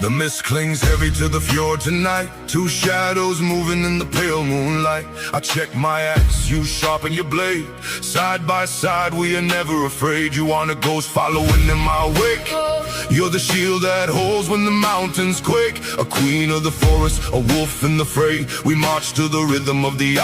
The mist clings heavy to the fjord tonight. Two shadows moving in the pale moonlight. I check my axe, you sharpen your blade. Side by side we are never afraid. You are a ghost following in my wake. You're the shield that holds when the mountains quake. A queen of the forest, a wolf in the fray. We march to the rhythm of the